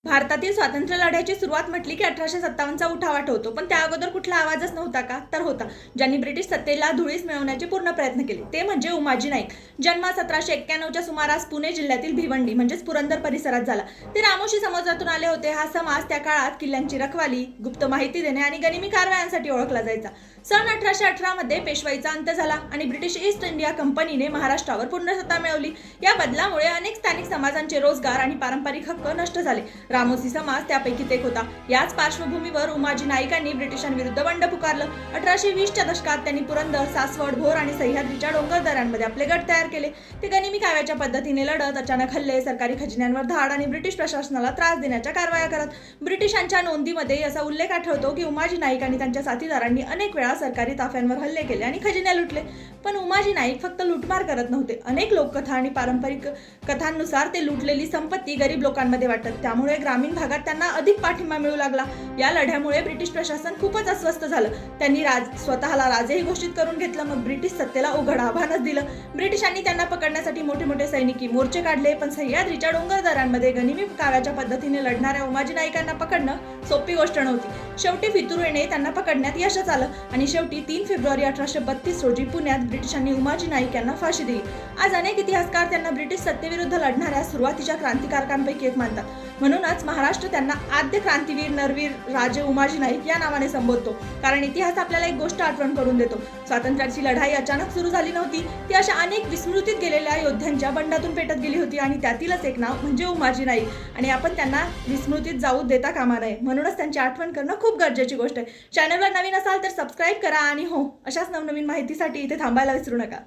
भारतातील स्वातंत्र्य लढ्याची सुरुवात म्हटली की 1857चा उठाव आठवतो, पण त्या अगोदर कुठला आवाजच नव्हता का? तर होता. ज्यांनी ब्रिटिश सत्तेला धुळीस मिळवण्याचे पूर्ण प्रयत्न केले ते म्हणजे उमाजी नाईक. जन्म 1791च्या सुमारास पुणे जिल्ह्यातील भिवंडी म्हणजेच पुरंदर परिसरात झाला. ते रामोशी समाजातून आले होते. हा समाज त्या काळात किल्ल्यांची रखवाली, गुप्त माहिती देणे आणि गनिमी कारवायांसाठी ओळखला जायचा. सन 1818 मध्ये पेशवाईचा अंत झाला आणि ब्रिटिश ईस्ट इंडिया कंपनीने महाराष्ट्रावर पूर्ण सत्ता मिळवली. या बदलामुळे अनेक स्थानिक समाजांचे रोजगार आणि पारंपरिक हक्क नष्ट झाले. रामोसी समाज त्यापैकीच एक होता. याच पार्श्वभूमीवर उमाजी नाईकांनी ब्रिटिशांविरुद्ध बंड पुकारलं. 1820च्या दशकात त्यांनी पुरंदर, सासवड, भोर आणि सह्याद्रीच्या डोंगर दऱ्यांमध्ये आपले गट तयार केले. ते गनिमी काव्याच्या पद्धतीने लढत, अचानक हल्ले, सरकारी खजिन्यांवर धाड आणि ब्रिटिश प्रशासनाला त्रास देण्याच्या कारवाया करत. ब्रिटिशांच्या नोंदीमध्ये असा उल्लेख आठवतो की उमाजी नाईक आणि त्यांच्या साथीदारांनी अनेक वेळा सरकारी ताफ्यांवर हल्ले केले आणि खजिने लुटले. पण उमाजी नाईक फक्त लुटमार करत नव्हते. अनेक लोककथा आणि पारंपरिक कथांनुसार ते लुटलेली संपत्ती गरीब लोकांमध्ये वाटत. त्यामुळे ग्रामीण भागात त्यांना अधिक पाठिंबा मिळू लागला. या लढ्यामुळे ब्रिटिश प्रशासन खूपच अस्वस्थ झालं. त्यांनी स्वतःला राजेही घोषित करून घेतलं. मग ब्रिटिश सत्तेला उघड आव्हानच दिलं. ब्रिटिशांनी त्यांना पकडण्यासाठी मोठे मोठे सैनिकी मोर्चे काढले. पण सह्याद्रीच्या डोंगर दऱ्यांमध्ये गनिमी काव्याच्या पद्धतीने लढणाऱ्या उमाजी नाईकांना पकडणं सोपी गोष्ट नव्हती. शेवटी फितुरीने त्यांना पकडण्यात यशच आलं आणि शेवटी 3 फेब्रुवारी 1832 रोजी पुण्यात ब्रिटिशांनी उमाजी नाईक यांना फाशी दिली. आज अनेक इतिहासकार त्यांना ब्रिटिश सत्तेविरुद्ध लढणाऱ्या सुरुवातीच्या क्रांतिकारकांपैकी एक मानतात. म्हणूनच महाराष्ट्र त्यांना आद्य क्रांतीवीर, नरवीर राजे उमाजी नाईक या नावाने संबोधतो. कारण इतिहास आपल्याला एक गोष्ट आठवण करून देतो. स्वातंत्र्याची लढाई अचानक सुरू झाली नव्हती. ती अशा अनेक विस्मृतीत गेलेल्या योद्ध्यांच्या बंडातून पेटत गेली होती आणि त्यातीलच एक नाव म्हणजे उमाजी नाईक. आणि आपण त्यांना विस्मृतीत जाऊ देता कामा नये. म्हणूनच त्यांची आठवण करणं खूप गरजेची गोष्ट आहे. चॅनलवर नवीन असाल तर सबस्क्राईब करा आणि हो, अशाच नवनवीन माहितीसाठी इथे थांबायला विसरू नका.